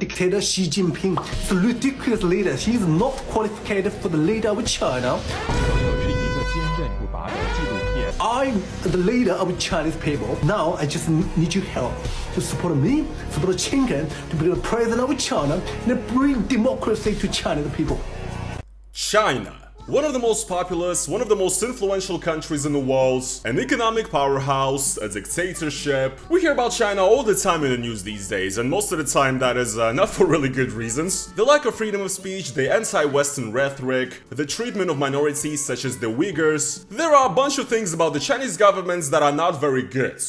Dictator Xi Jinping is a ridiculous leader. He is not qualified for the leader of China. I'm the leader of Chinese people. Now I just need your help to support me, support Qin Gang, to be the president of China and bring democracy to Chinese people. China. One of the most populous, one of the most influential countries in the world, an economic powerhouse, a dictatorship. We hear about China all the time in the news these days, and most of the time that is not for really good reasons. The lack of freedom of speech, the anti-Western rhetoric, the treatment of minorities such as the Uyghurs. There are a bunch of things about the Chinese governments that are not very good.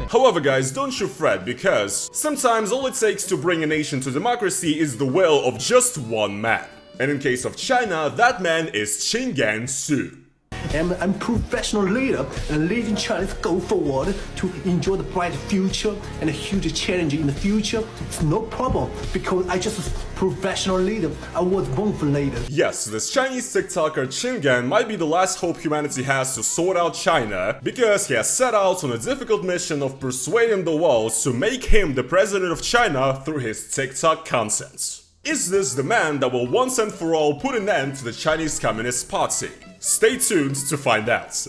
However guys, don't you fret, because sometimes all it takes to bring a nation to democracy is the will of just one man. And in case of China, that man is Su. I'm a professional leader and leading China go forward to enjoy the bright future and a huge challenge in the future. It's no problem because I just a professional leader. I was born for leader. Yes, this Chinese TikToker Qin might be the last hope humanity has to sort out China, because he has set out on a difficult mission of persuading the world to make him the president of China through his TikTok content. Is this the man that will once and for all put an end to the Chinese Communist Party? Stay tuned to find out.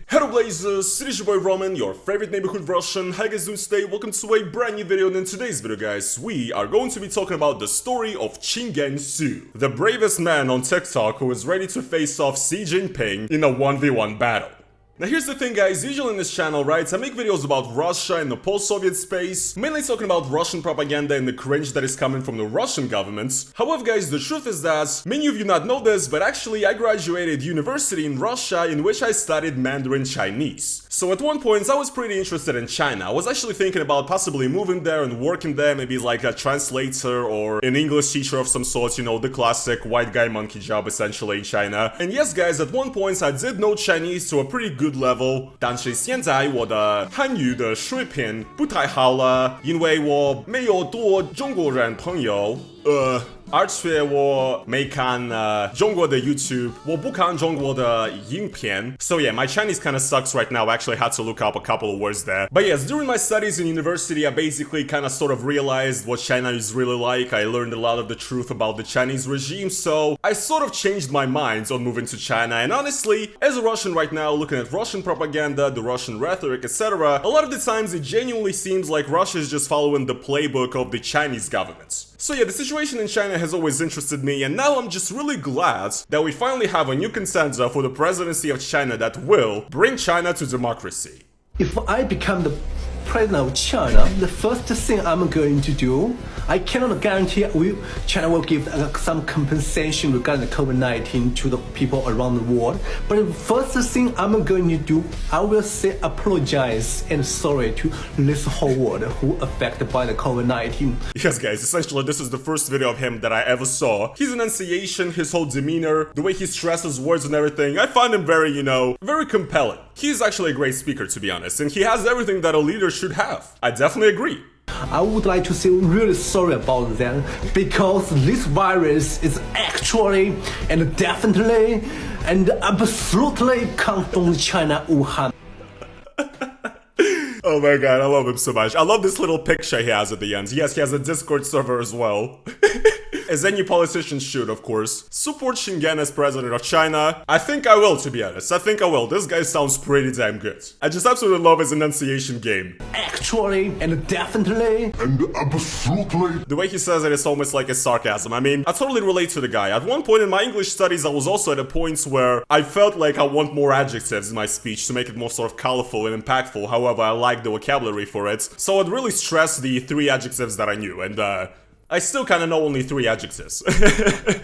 Hello Blazers, it is your boy Roman, your favorite neighborhood Russian. How you guys doing today? Welcome to a brand new video, and in today's video guys, we are going to be talking about the story of Su, the bravest man on TikTok who is ready to face off Xi Jinping in a 1v1 battle. Now here's the thing guys, usually in this channel, right, I make videos about Russia and the post-Soviet space, mainly talking about Russian propaganda and the cringe that is coming from the Russian government. However guys, the truth is that, many of you not know this, but actually I graduated university in Russia in which I studied Mandarin Chinese. So at one point I was pretty interested in China. I was actually thinking about possibly moving there and working there, maybe like a translator or an English teacher of some sort, you know, the classic white guy monkey job essentially in China. And yes guys, at one point I did know Chinese to a pretty good level, 但是现在我的汉语的水平不太好了，因为我没有多中国人朋友，而且我没看中国的 YouTube， 我不看中国的影片。So yeah, my Chinese kind of sucks right now. I actually had to look up a couple of words there. But yes, during my studies in university, I basically kind of sort of realized what China is really like. I learned a lot of the truth about the Chinese regime, so I sort of changed my mind on moving to China. And honestly, as a Russian right now, looking at Russian propaganda, the Russian rhetoric, etc., a lot of the times it genuinely seems like Russia is just following the playbook of the Chinese government. So yeah, the situation in China has always interested me, and now I'm just really glad that we finally have a new contender for the presidency of China that will bring China to democracy. If I become the president of China, the first thing I'm going to do, I cannot guarantee China will give some compensation regarding the COVID-19 to the people around the world. But the first thing I'm going to do, I will say apologize and sorry to this whole world who affected by the COVID-19. Yes guys, essentially this is the first video of him that I ever saw. His enunciation, his whole demeanor, the way he stresses words and everything, I find him very, you know, very compelling. He's actually a great speaker to be honest, and he has everything that a leader should have. I definitely agree. I would like to say really sorry about that, because this virus is actually and definitely and absolutely come from China, Wuhan. Oh my god, I love him so much. I love this little picture he has at the end. Yes, he has a Discord server as well. As any politician should, of course. Support Shingen as president of China? I think I will, to be honest. I think I will. This guy sounds pretty damn good. I just absolutely love his enunciation game. Actually, and definitely, and absolutely. The way he says it is almost like a sarcasm. I mean, I totally relate to the guy. At one point in my English studies, I was also at a point where I felt like I want more adjectives in my speech to make it more sort of colorful and impactful. However, I like the vocabulary for it. So I'd really stress the 3 adjectives that I knew, and I still kind of know only 3 adjectives.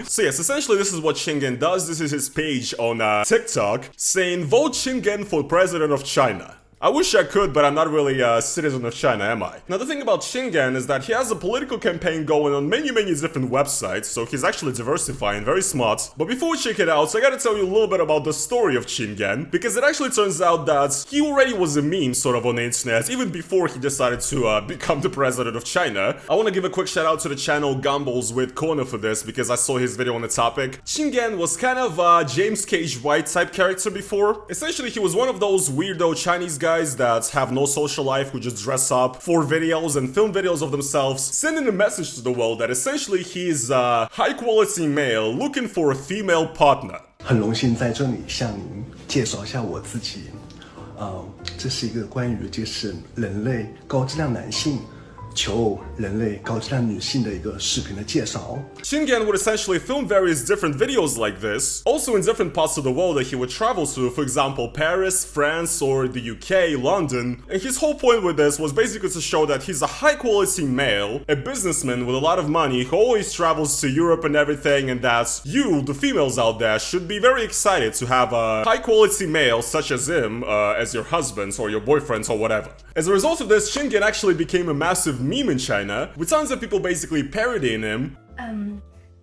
So yes, essentially this is what Shingen does. This is his page on TikTok saying, "Vote Shingen for president of China." I wish I could, but I'm not really a citizen of China, am I? Now the thing about Shingen is that he has a political campaign going on many different websites, so he's actually diversifying, very smart. But before we check it out, I gotta tell you a little bit about the story of Shingen, because it actually turns out that he already was a meme sort of on the internet, even before he decided to become the president of China. I wanna give a quick shout out to the channel Gumballs with Corner for this, because I saw his video on the topic. Shingen was kind of a James Cage White type character before. Essentially, he was one of those weirdo Chinese guys guys that have no social life, who just dress up for videos and film videos of themselves, sending a message to the world that essentially he is a high-quality male looking for a female partner. 很荣幸在这里向您介绍一下我自己。这是一个关于就是人类高质量男性求偶人类高质量女性的一个视频的介绍。Shingan would essentially film various different videos like this, also in different parts of the world that he would travel to, for example, Paris, France, or the UK, London. And his whole point with this was basically to show that he's a high-quality male, a businessman with a lot of money who always travels to Europe and everything, and that you, the females out there, should be very excited to have a high-quality male such as him as your husbands or your boyfriends or whatever. As a result of this, Shingan actually became a massive meme in China, with tons of people basically parodying him.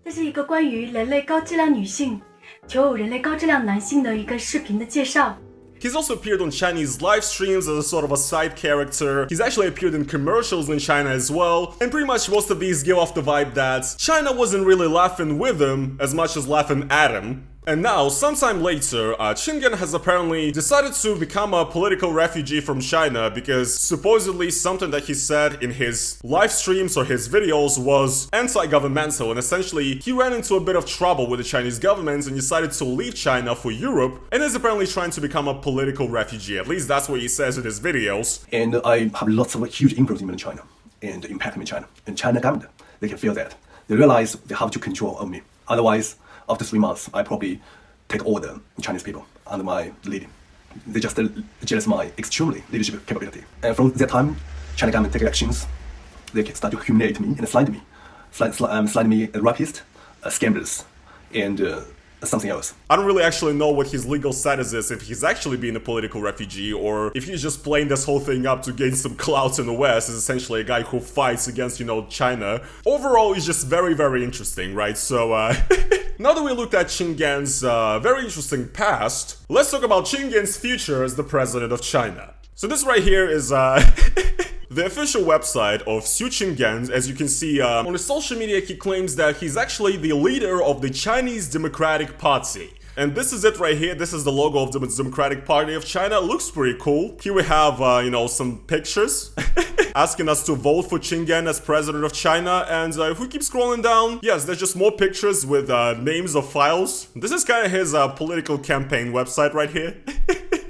这是一个关于人类高质量女性求偶人类高质量男性的一个视频的介绍。 He's also appeared on Chinese live streams as a sort of a side character. He's actually appeared in commercials in China as well. And pretty much most of these give off the vibe that China wasn't really laughing with him as much as laughing at him. And now, sometime later, Shingan has apparently decided to become a political refugee from China because supposedly something that he said in his live streams or his videos was anti-governmental, and essentially he ran into a bit of trouble with the Chinese government and decided to leave China for Europe, and is apparently trying to become a political refugee. At least that's what he says in his videos. And I have lots of huge influence in China and impact in China. And China government, they can feel that. They realize they have to control me. Otherwise, after 3 months, I probably take all the Chinese people under my leading. They just jealous my extremely leadership capability. And from that time, China government take actions. They start to humiliate me and slide me a rapist, scandalous, and something else. I don't really actually know what his legal status is, if he's actually being a political refugee or if he's just playing this whole thing up to gain some clout in the West as essentially a guy who fights against, China. Overall, it's just very, very interesting, right? So, now that we looked at Shingan's very interesting past, let's talk about Shingan's future as the president of China. So this right here is the official website of Xu Qinggan. As you can see, on his social media, he claims that he's actually the leader of the Chinese Democratic Party. And this is it right here. This is the logo of the Democratic Party of China. It looks pretty cool. Here we have, some pictures asking us to vote for Qinggan as president of China. And if we keep scrolling down, yes, there's just more pictures with names of files. This is kind of his political campaign website right here.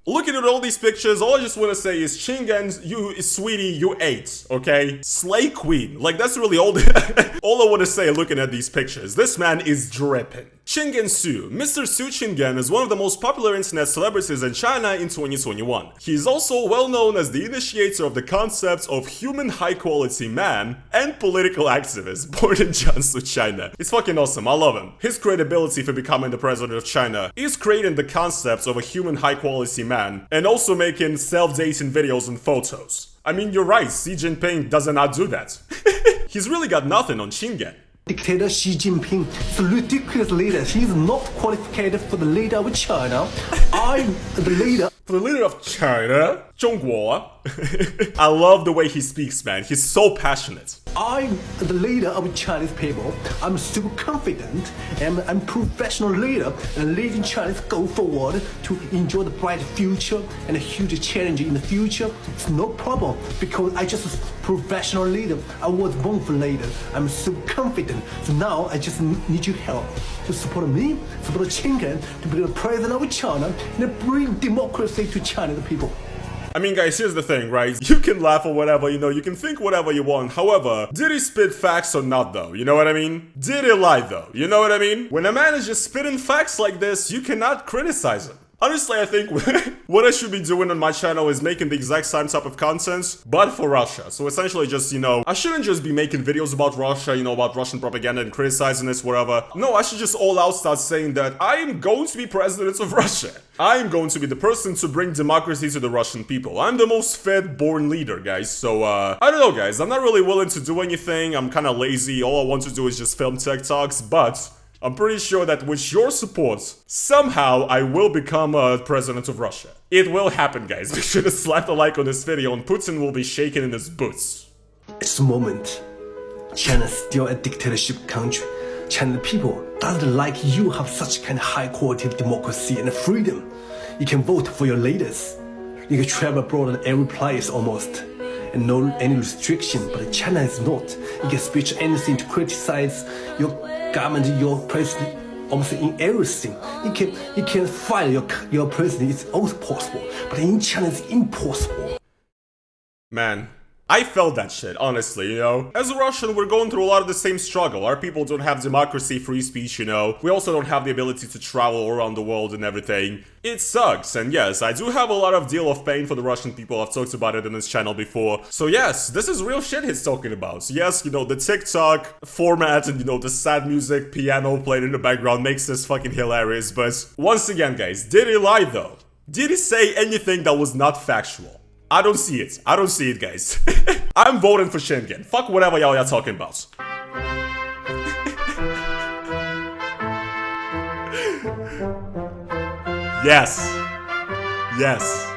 Looking at all these pictures, all I just want to say is Qinggan, sweetie, you ate, okay? Slay queen. Like, that's really all I want to say looking at these pictures. This man is dripping. Qinggan Su. Mr. Xu Qinggan is one of the most popular internet celebrities in China in 2021. He is also well known as the initiator of the concept of human high-quality man and political activist born in Jiangsu, China. It's fucking awesome, I love him. His credibility for becoming the president of China is creating the concept of a human high-quality man and also making self-dating videos and photos. I mean, you're right, Xi Jinping does not do that. He's really got nothing on Qinggan. Dictator Xi Jinping is a ridiculous leader. He is not qualified for the leader of China. I'm the leader. For the leader of China, 中国. I love the way he speaks, man. He's so passionate. I'm the leader of Chinese people. I'm super confident and I'm a professional leader and leading China go forward to enjoy the bright future and a huge challenge in the future. It's no problem because I just a professional leader. I was born for leader. I'm super confident. So now I just need your help to support me, support Qinggan to be the president of China and bring democracy to China, the people. I mean, guys, here's the thing, right? You can laugh or whatever, you can think whatever you want. However, did he spit facts or not, though? You know what I mean? Did he lie, though? You know what I mean? When a man is just spitting facts like this, you cannot criticize him. Honestly, I think what I should be doing on my channel is making the exact same type of content, but for Russia. So essentially just, I shouldn't just be making videos about Russia, about Russian propaganda and criticizing this, whatever. No, I should just all out start saying that I am going to be president of Russia. I am going to be the person to bring democracy to the Russian people. I'm the most fit born leader, guys. So, I don't know, guys. I'm not really willing to do anything. I'm kind of lazy. All I want to do is just film TikToks, but I'm pretty sure that with your support, somehow I will become president of Russia. It will happen, guys. Be sure to slap the like on this video and Putin will be shaking in his boots. At this moment, China is still a dictatorship country. China people doesn't like you have such kind of high quality of democracy and freedom. You can vote for your leaders. You can travel abroad at every place almost, and no any restriction. But China is not. You can speak anything to criticize your government, your president, almost in everything. You can fire your president. It's also possible. But in China, it's impossible. Man, I felt that shit, honestly, you know? As a Russian, we're going through a lot of the same struggle. Our people don't have democracy, free speech, you know? We also don't have the ability to travel around the world and everything. It sucks, and yes, I do have a lot of deal of pain for the Russian people. I've talked about it in this channel before. So yes, this is real shit he's talking about. So yes, you know, the TikTok format and, you know, the sad music, piano playing in the background makes this fucking hilarious. But once again, guys, did he lie though? Did he say anything that was not factual? I don't see it. I don't see it, guys. I'm voting for Shingen. Fuck whatever y'all are talking about. Yes. Yes.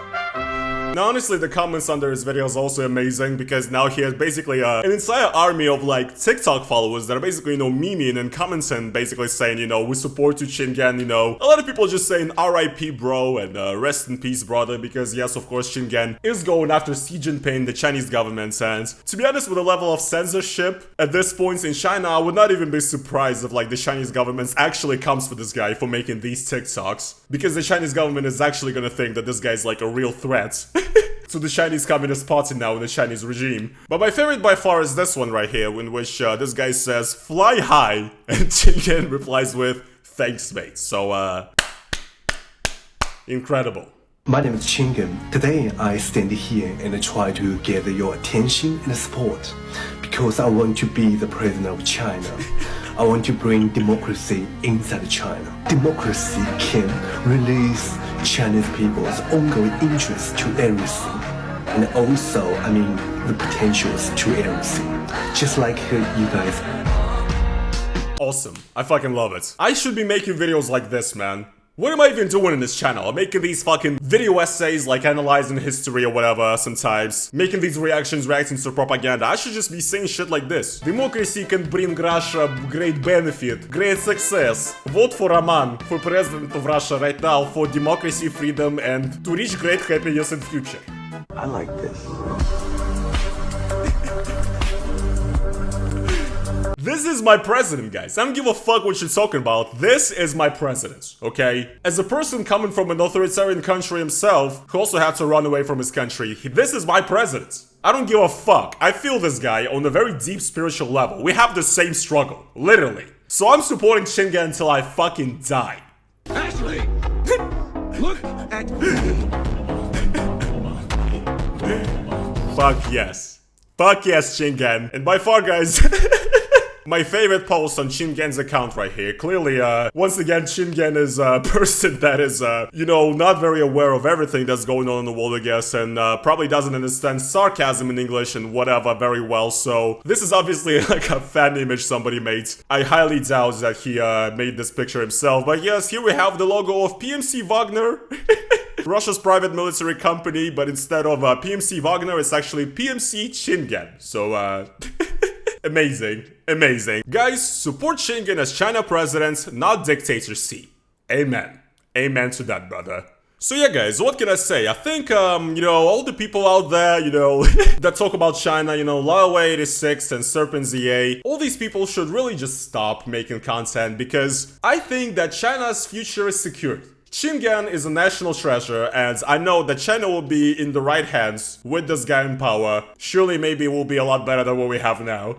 Now, honestly, the comments under his video is also amazing because now he has basically an entire army of like TikTok followers that are basically, you know, memeing and commenting, basically saying, you know, we support you, Shingen, you know. A lot of people just saying RIP, bro, and rest in peace, brother, because yes, of course, Shingen is going after Xi Jinping, the Chinese government, and to be honest, with the level of censorship at this point in China, I would not even be surprised if like the Chinese government actually comes for this guy for making these TikToks, because the Chinese government is actually gonna think that this guy's like a real threat. To the Chinese Communist Party now in the Chinese regime. But my favorite by far is this one right here, in which this guy says, "Fly high," and Shingen replies with, "Thanks, mate." So, incredible. My name is Shingen. Today I stand here and try to gather your attention and support because I want to be the president of China. I want to bring democracy inside China. Democracy can release Chinese people's ongoing interest to everything. And also, I mean, the potentials to everything. Just like you guys. Awesome. I fucking love it. I should be making videos like this, man. What am I even doing in this channel? I'm making these fucking video essays, like analyzing history or whatever sometimes. Making these reacting to propaganda. I should just be saying shit like this. Democracy can bring Russia great benefit, great success. Vote for Roman, for president of Russia right now, for democracy, freedom, and to reach great happiness in future. I like this. This is my president, guys. I don't give a fuck what you're talking about. This is my president, okay? As a person coming from an authoritarian country himself, who also had to run away from his country, this is my president. I don't give a fuck. I feel this guy on a very deep spiritual level. We have the same struggle, literally. So I'm supporting Shingen until I fucking die. Ashley! Look at me! Fuck yes. Fuck yes, Shingen. And by far, guys, my favorite post on Shingen's account right here. Clearly, once again, Shingen is a person that is, you know, not very aware of everything that's going on in the world, I guess, and probably doesn't understand sarcasm in English and whatever very well, so this is obviously like a fan image somebody made. I highly doubt that he made this picture himself, but yes, here we have the logo of PMC Wagner. Russia's private military company, but instead of PMC Wagner, it's actually PMC Shingen. So, amazing. Amazing. Guys, support Shingen as China president, not dictator Xi. Amen. Amen to that, brother. So yeah, guys, what can I say? I think, you know, all the people out there, you know, that talk about China, you know, Lawway86 and Serpent ZA, all these people should really just stop making content because I think that China's future is secured. Shingen is a national treasure, and I know that China will be in the right hands with this guy in power. Surely maybe it will be a lot better than what we have now.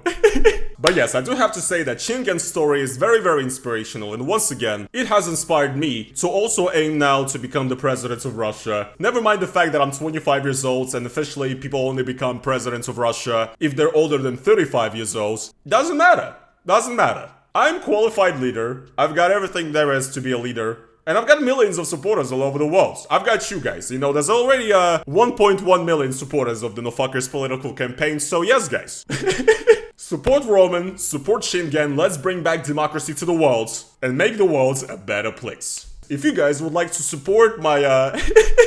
But yes, I do have to say that Shingen's story is very, very inspirational, and once again, it has inspired me to also aim now to become the president of Russia. Never mind the fact that I'm 25 years old, and officially people only become presidents of Russia if they're older than 35 years old. Doesn't matter. Doesn't matter. I'm a qualified leader. I've got everything there is to be a leader. And I've got millions of supporters all over the world. I've got you guys. You know, there's already 1.1 million supporters of the No Fuckers political campaign. So yes, guys. Support Roman, support Shingen. Let's bring back democracy to the world and make the world a better place. If you guys would like to support my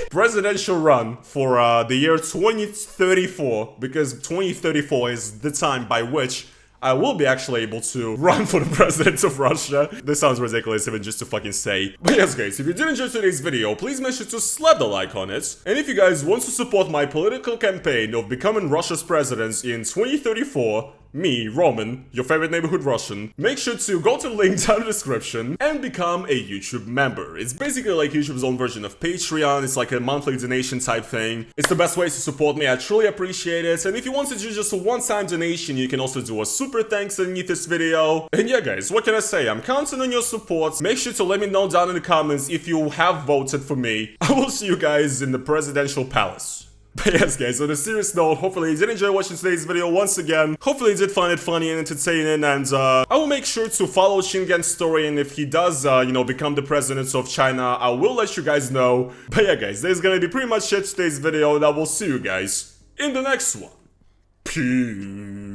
presidential run for the year 2034, because 2034 is the time by which I will be actually able to run for the president of Russia. This sounds ridiculous even just to fucking say. But yes guys, if you did enjoy today's video, please make sure to slap the like on it. And if you guys want to support my political campaign of becoming Russia's president in 2034, me, Roman, your favorite neighborhood Russian, make sure to go to the link down in the description and become a YouTube member. It's basically like YouTube's own version of Patreon. It's like a monthly donation type thing. It's the best way to support me. I truly appreciate it. And if you want to do just a one-time donation, you can also do a super thanks underneath this video. And yeah guys, what can I say? I'm counting on your support. Make sure to let me know down in the comments if you have voted for me. I will see you guys in the presidential palace. But yes guys, on a serious note, hopefully you did enjoy watching today's video once again. Hopefully you did find it funny and entertaining, and I will make sure to follow Shingen's story, and if he does, become the president of China, I will let you guys know. But yeah guys, that's gonna be pretty much it today's video, and I will see you guys in the next one. Peace.